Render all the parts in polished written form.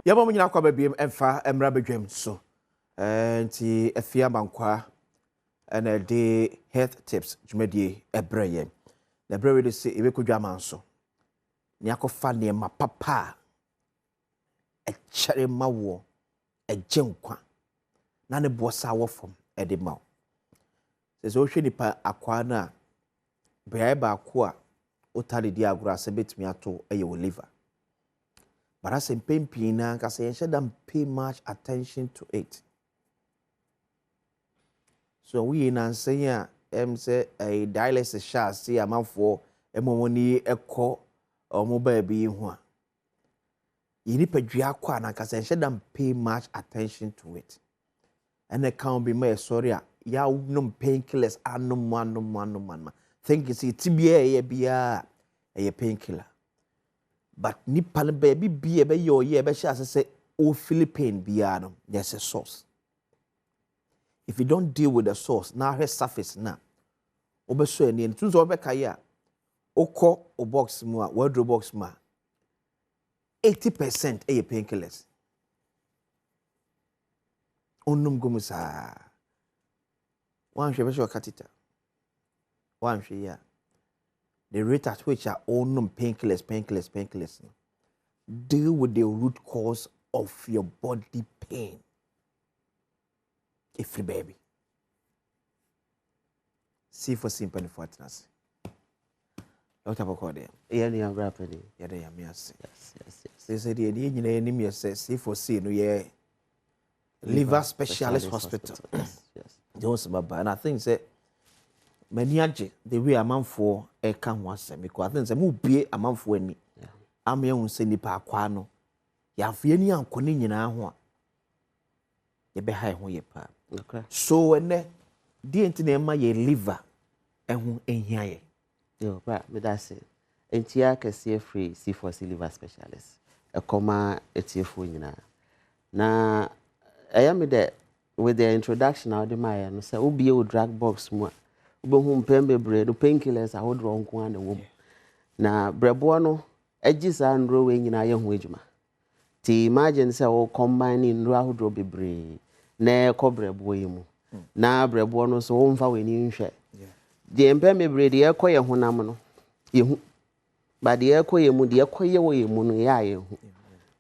Yaba mu nyina kwa babiem emfa emra bedwam so nti afia bankwa na de health tips dwumadie ebreye na ebreye de se ebekodwa manso ni akofa ne ma papa chere mawo egenkwa na ne bosa wofom ede mawo se hwe nipa akwa na bea ba akwa otade di agura se betumi ato eye wo liver. But as in pain na kase yen shouldn't pay much attention to it. So we na say say a dialysis shall see a man for a momoni eko or mobile be ho a. You need pedua kwa na kase yen shouldn't pay much attention to it. And it can't be my sorry ya no painkillers no. Think you see tibia bia a painkiller. But nipa le baby be your year be sha say o Philippine bia no there's a source. If you don't deal with the source now her surface na obeso eni ntu so obeka ya okọ o box mu a wardrobe box ma 80% e painkillers onum gumusa wan hwe be sho catheter wan hwe ya the rate at which are all painkillers. Deal with the root cause of your body pain. If the baby. C4C in Pennyfortness. Dr. Bokode. Yeah, they are rapidly. Yeah, they are yes. They said the enemy says C4C no yeah. Liver specialist hospital. Yes. Those and I think say many aje the way a man for e kan ho asem because I think say mu bie a man for ani am ye hun se nipa akwa no ya afie ni ankone nyina ho a ye be hai ho ye pa okay so ene die enti na ma ye liver ehun ehia ye yo bra me da say enti akese free C4C liver specialist e koma etiefo nyina na ayame de with the introduction of the Maya no say obi o drug box mu ubehum pembebre no painkillers a wodro nko an wo na brebo no agisa nro we nyina ye ho adwuma ti imagine say o combine nro ahodro bebre na ekobrebo yemu na brebo no so wo mfa we ni nhwe de pembebre de ekoye honam no yehu ba de ekoye mu de ekoye wo yemu no ya yehu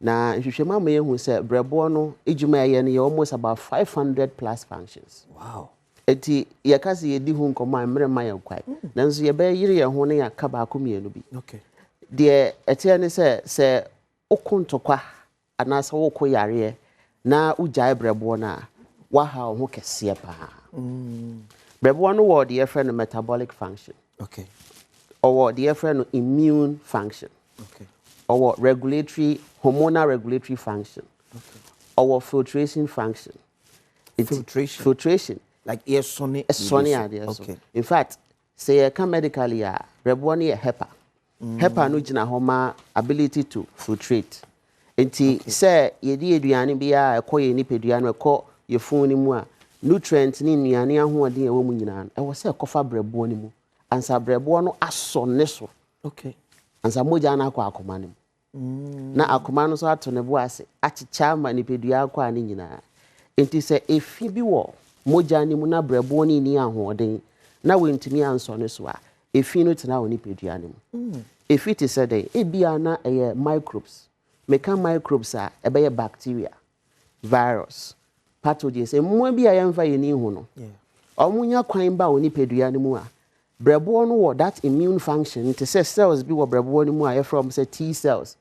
na nhwehwema ma yehu say brebo no adwuma ye no ye almost about 500 plus functions. Wow. Eti yakasi yedi hu nkoma amre ma yakwai nanso ye be yire ye ho ne yaka ba komienu bi okay de ete ne se okontokwa anasa woko yare na ujai brebo na wa ha ho kese pa brebo no wo de friend metabolic function okay or the friend immune function okay or regulatory hormonal regulatory function okay or filtration function filtration like ear sonny idea. Okay. In fact, say you can medically brebo ne HEPA. HEPA no gina homa ability to filtrate. Enti say yedi aduane bia ekoye nipadua no ekọ ye fun ni mu a nutrient ni nuane ahoɔden ewo mu nyina e wo say ekofa brebo ni mu. Ansa brebo no aso ne so. Okay. Ansa moja na akọ akoma ni mu. Na akoma no so ato ne bo ase achicha ma nipadua akọ ani nyina. Enti say efi bi wo moja ni mu na brebo ni ahoɔden na wentumi anso ne so a efi no tena woni pedua ni mu efi te say dey ebia na eye microbes meka microbes a ebe bacteria virus pathogens emu bia yemfa yeni hu no omunya kwan ba woni pedua ni mu a brebo no wo that immune function te say cells bi wo brebo ni mu a from say T cells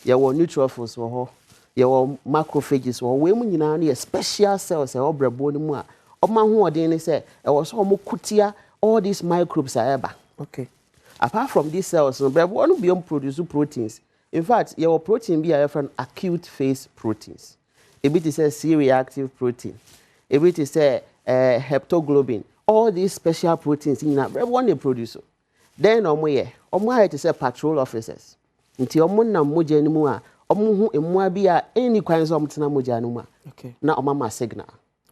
ye wo neutrophils wo ho ye wo macrophages wo we mu nyina no ye special cells e wo brebo ni mu a oma hoɔden ne say e wo so omo kutia all these microbes are eba. Okay. Apart from these cells, no brebo no be produce proteins. In fact, your protein be a different acute phase proteins. A bit is a C-reactive protein. A bit is a heptoglobin. All these special proteins in that brebo they produce. Then omo to say patrol officers. Nti omo na moja ni mu a omo hu emu bi a any kwan so omo tena moja ni mu a. Okay. Na omo ma signal.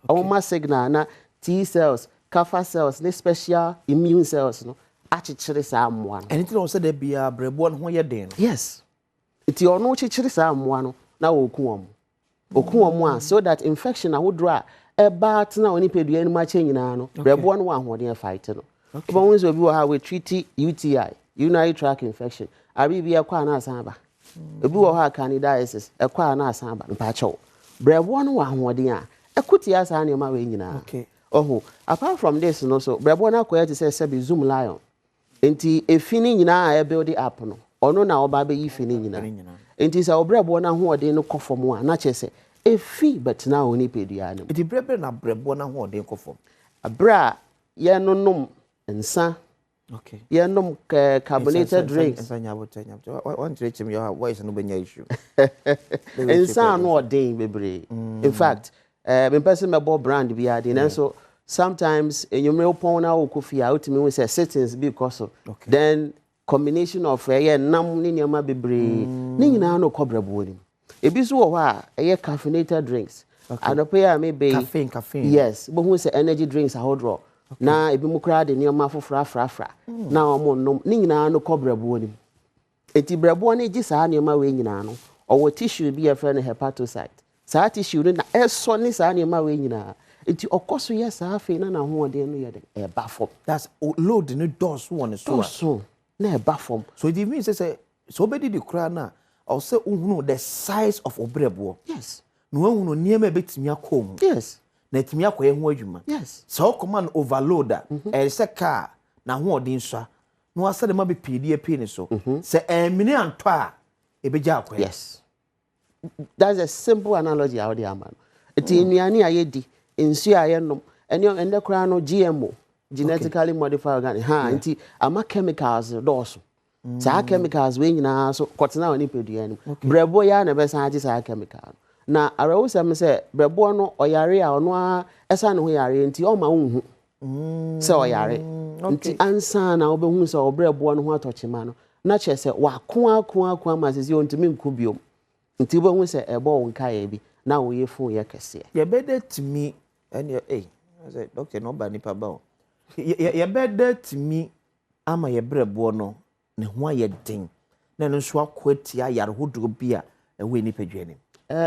Omo signal na T cells, alpha cells, the special immune cells no achichere sa amwa. Anything also there be a brebo ho ye den. Yes. Iti ono chichiri saa mmoa no na woku omu a so that infection ahudro a eba tena oni pedua ni ma che nyina no brebo no wa ahoden fight no oba wonso obi wo ha we treat UTI urinary tract infection abi bi ekwa na asan ba obi wo ha candidiasis ekwa na asan ba mpa chew brebo no wa ahoden a ekuti asa na ma we nyina apart from this no so brebo na koya to say be zoom lion enti efini nyina a e build up no ono na oba be yifini nyina enti sa obrebo na hoden no kofom a na chese efi but na oni pedua no enti brebe na brebo na hoden kofom abra ye nonom nsa ye carbonated drinks nsanya botanya one treat me your voice no benya issue nsa no odin bebre in fact me person me bo brand bi ade na so sometimes enyumre opon na okofia utimi we say settings because then combination of nam ni nyama bebre ni nyina no kobrebo ni ebi so wo ha caffeinated drinks anope maybe caffeine yes bo hu say energy drinks ahodro na ebi mu kra de nyama fofra na omo nom ni nyina no kobrebo ni eti brebo na gi saa nyama we nyina no owo tissue bi e friend hepatocyte saa tissue na eso ni saa nyama we nyina eti okoso yes saa fe na ho de no ye de e ba fom that's load no dose one so na e ba fom so it means say so be di kra na or say uhunu the size of obrebo yes no ehunu niema betimi akom yes na etimi akoye ho adwuma yes so command overload e se car na ho odin so no asa de ma be pidi ni so se emini anto a ebeja akoye yes that's a simple analogy how they am eti nnuane ayedi nsu ayenom ende kra no GMO genetically modified organic nti ama chemicals doso saa chemicals we nyina so kotena oni pedua ni brebo ya na be san agi saa chemical na arawo sam se brebo no oyare a ono a esa ne ho yare nti o ma unhu se oyare nti ansa na obehu se obrebo no ho atochema no na che se wa ma se ontimi nkubiom nti obehu se ebo wonka ya bi na wo yefu ye kese ye bede timi ene I say doctor no ba nipa ba o ye bede timi ama ye brebo no ne ho aye den na no so akwati ayare hoduro bi a ewe nipa dwane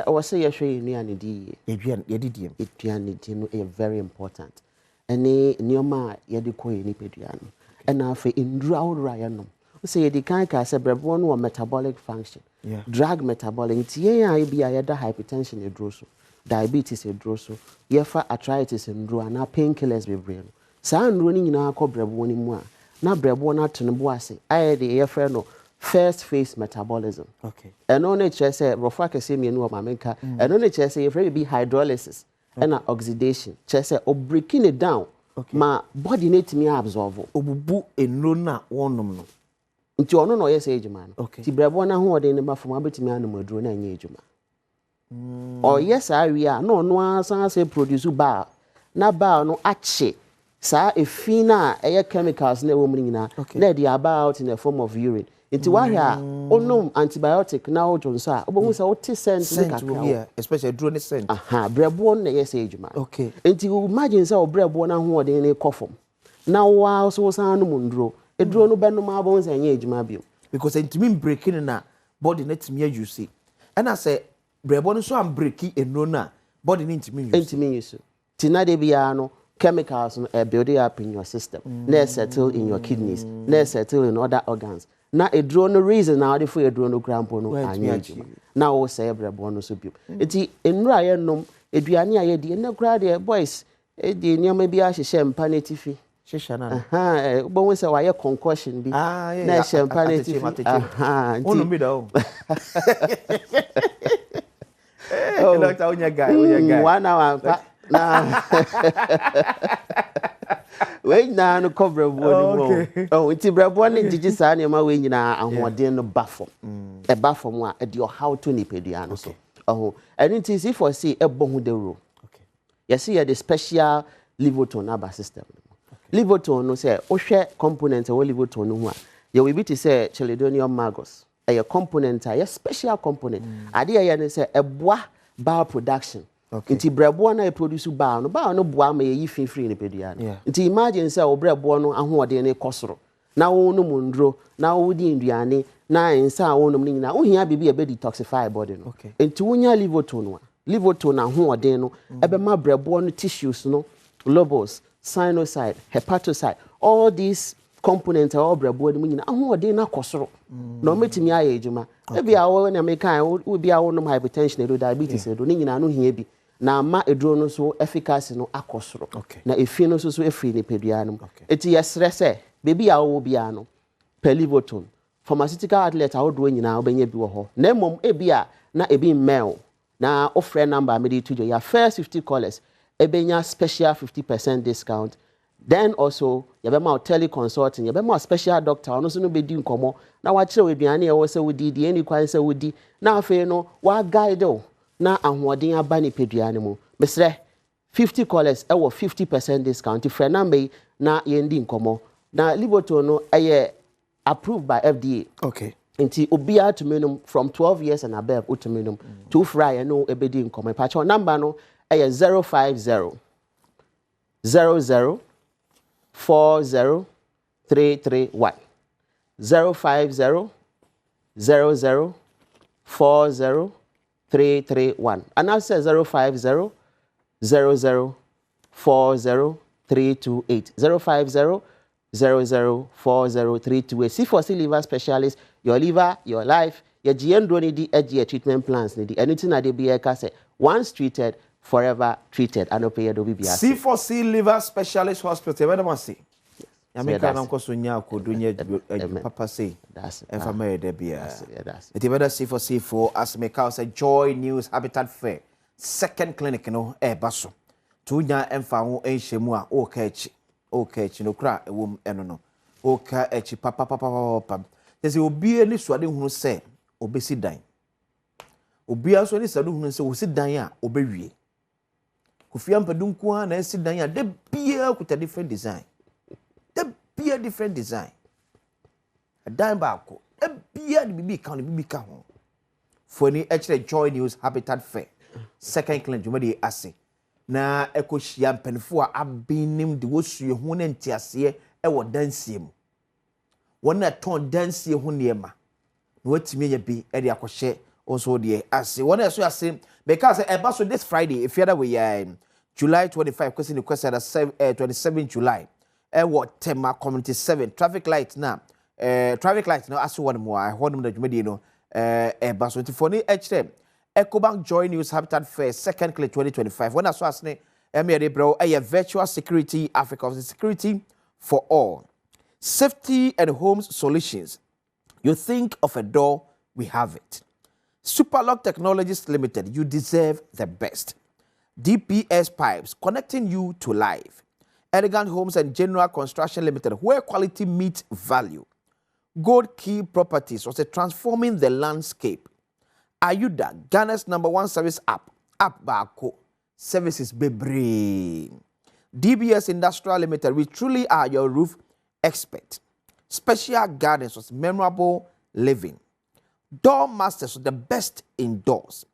o say ye hwe nnuane di ye didiem eduane di no e very important ene nioma ye de ko ye nipa duane ena afa indura awura ye no say ye di kan ka say brebo no metabolic function drug metabolic tie ya bia ye da hypertension e duro so diabetes e duro so ye fa arthritis e duro na painkillers be brain saa nduro ni nyina akọ brebo ni mu a na brebo na tenebo ase aye de ye fra no first phase metabolism and on it say rofa kese mienu o mamenka and on it say ye be hydrolysis and oxidation say o breaking it down ma body net me absorb obubu enro na wonom no nti ono no yes ejuma no ti brebo na ho ode ne ba fom abetimi anum aduro na anya ejuma o yes area no no asan say produce ba na ba no ache sa efina eye chemicals na wo mu nyina na dey about in the form of urine nti wahia onum antibiotic na ojo nso a obohu say what scent ne kakra especially aduro ne scent brebo na yes ejuma nti imagine say brebo na ho ode ne kofom na wa so san no mundro eduro no benom abon say anya ejuma bio because intimi breaking na body na timi use and I say brebo no so am breaki enro na body na intimi use tina de bia no chemicals build up in your system na settle in your kidneys na settle in other organs na eduro no reason na ade for eduro no crampo no anya ejuma na wo say brebo no so bio enti enura ye nom eduane aye di na kura de boys e di nyama bi a hye mpa na tifi shishana bo won say wa ye concussion bi na hye mpa na tifi onu mi da o doctor onya guy wana wa na we na no cover bo ni mo nti brebo ne jiji saa ne ma we nyina ahoden no bafom e bafom a e de how to ni pedua no so and nti C4C e bo hu de ro yes here the special Livoton aba system Livoton no say o hwe component o Livoton no hu a ye we bi to say Chelidonium magos a component a special component ade ye ne say eboa bowel production nti brebo na e produce bowel no boa ma ye free ne pedua no nti imagine say o brebo no ahoɔden ne kosoro na wo no mundro na wo di nduane na insa wonum ni na ohia bibi e be detoxify body no enti wonya livoto na ho oden no ebe ma brebo no tissues no lobos sinusoid hepatocyte all these components all brebo ni nyina ho oden na kosoro na o metimi aye ejuma ebi awo na mekan wo bi awo no hypertension do diabetes do ni nyina no hia bi na ma eduro no so efficacy no akosoro na efi no so efi ni pedua no eti yesre se bebi awo bia no pelivoton pharmaceutical outlet awodo nyina obenya bi wo ho na mom ebia na ebi mail na offer number me to your first 50 callers ebenya special 50% discount then also yabema teleconsulting yabema special doctor ono so no bedi nkomo na wa kire aduane e wo se wodi di eni kwan se wodi na afi no wa guide o na ahoden aba ni peduane mu mesre 50 callers e wo 50% discount if number na yendi nkomo na livoto no approved by FDA. Okay. Inti obia to minimum from 12 years and above to minimum to fry no ebedi income. Pacho number no 050 00 40 331 050 00 40 331 and I say 050 00 40 328 050 004032 C4C liver specialist your liver your life your GM do need the treatment plans need anything that they be say once treated forever treated and pay do be C4C liver specialist hospital where do see ya me kan am koso nya akodunya papa say that's e fa me de bia it better C4C for as me ka say Joy News Habitat Fair second clinic no e baso to nya emfa ho enhyemu a o ka echi okay chinokra ewom eno no oka echi papa tese obi ani suade hunu se obesi dan obi aso ni sadu hunu se osi dan a obewie kofia mpadunku a na esi dan a de bia kuta different design dan ba ko e bia de bibi ka ho for ni echere Joy News Habitat Fair second clinic jumadi ase na ekohia mpanfo a abinim de wosue ho ne ntiase e wo dansie mu wona ton dansie ho niema na watimi nya bi e de akohye onso de ase wona so ase because eba so this Friday if you we July 25 question the question 27 July e wo tema community 7 traffic light na aso one more hodum da dwumadi no eba so tifoni echere Ecobank Joy News Habitat Fair second clip 2025 when I saw asne emere bro a virtual security Africa security for all safety and homes solutions. You think of a door, we have it. Superlock Technologies Limited, you deserve the best. DPS Pipes connecting you to life. Elegant Homes and General Construction Limited, where quality meets value. Gold Key Properties was transforming the landscape. Ayuda, Ghana's #1 service app Bako, services bebre. DBS Industrial Limited, we truly are your roof expert. Special Gardens was memorable living. Door Masters was the best indoors.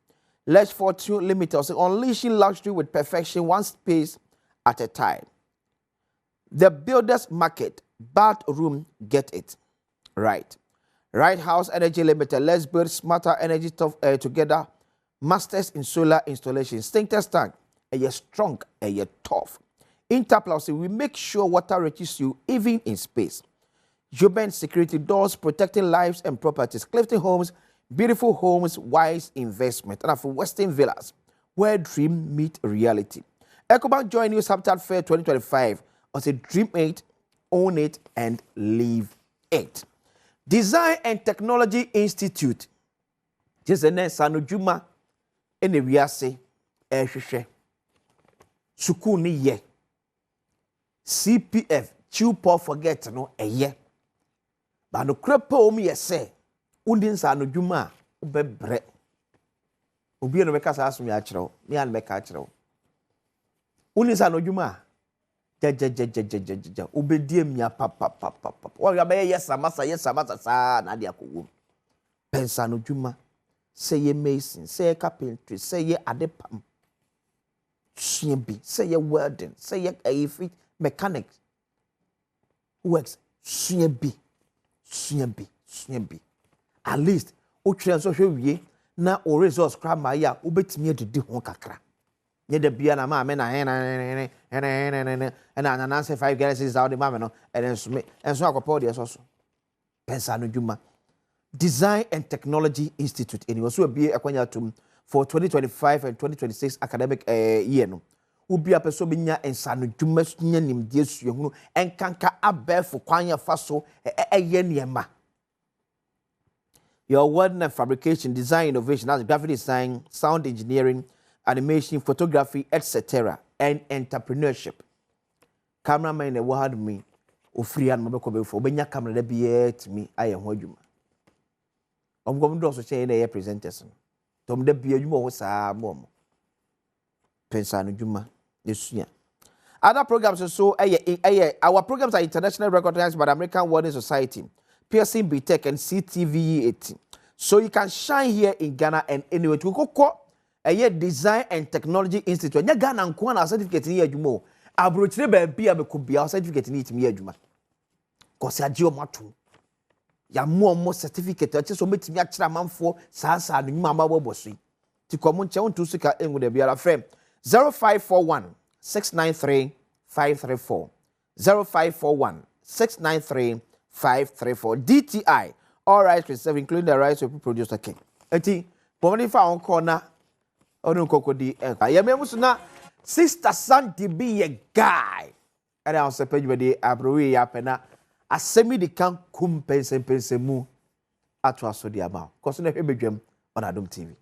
Let's Fortune Limited was unleashing luxury with perfection, one space at a time. The Builders Market, Badwam, get it right. Right House Energy Limited, let's build smarter energy together. Masters in solar installations. Think test tank, you're strong and you're tough. Interplus, we make sure water reaches you even in space. Joben Security Doors, protecting lives and properties. Clifton Homes, beautiful homes, wise investment. And for Western Villas, where dream meet reality. Ecobank Joy News Habitat Fair 2025 was a dream it, own it, and live it. Design and Technology Institute. Just a name Sanojuma in the Wiase Ehwehwe. Sukuni ye. CPF, Chupo forget no a ye. But no crepo me say. Undin Sanojuma ubebre. Ubi no meka sa asumi achiro. Me an meka achiro. Undin Sanojuma. Ja ubedie mia papa wa ya be yes amasa sa na dia kowo pensa no dwuma say ye mason say ye carpentry say ye adepam suyebi say ye welding say ye afi mechanics works suyebi at least o twɛn so hwɛ wie na o resource kra ma ya o betimi adidi ho kakra nye da bia na ma me na na nananse 5 galaxies out the mama no enso me enso akopa de so pensa no dwuma Design and Technology Institute and was be akwanya tum for 2025 and 2026 academic year no ubi apeso binya ensa no dwuma nya nimdie suehunu enkanka abefo kwanya faso eye niema your word and fabrication, design, innovation, that's graphic design, sound engineering, animation, photography, etc. and entrepreneurship. Cameraman e wahad me ofri an mabeko be for benya camera da biye timi aye ho adwuma. Omgom do so che na ye presenters. Tom da biye adwuma wo saa mom. Pensa no adwuma esua. Other programs so our programs are internationally recognized by the American Warning Society, PSC BTech and CTVE 18. So you can shine here in Ghana and anywhere to go Design and Technology Institute. Nya Ghana nko na certificate ni adwuma. Abrochire ba bia be ko bia certificate ni itimi adwuma. Kosi agye o mato. Ya mo certificate ache so metimi akira manfo saa no nyuma mababo so. Ti komo nche won tu sika engu da bia frame 0541 693 534 0541 693 534 DTI all rights reserved including the rights of producer king. Eti pomani fa on corner onu kokodi ya memusu na Sister Santi be a guy. And I was a page where they abroad yapena asemi de kan kumpense mu atwa so de ama. Koso na hwebedwam on Adom TV.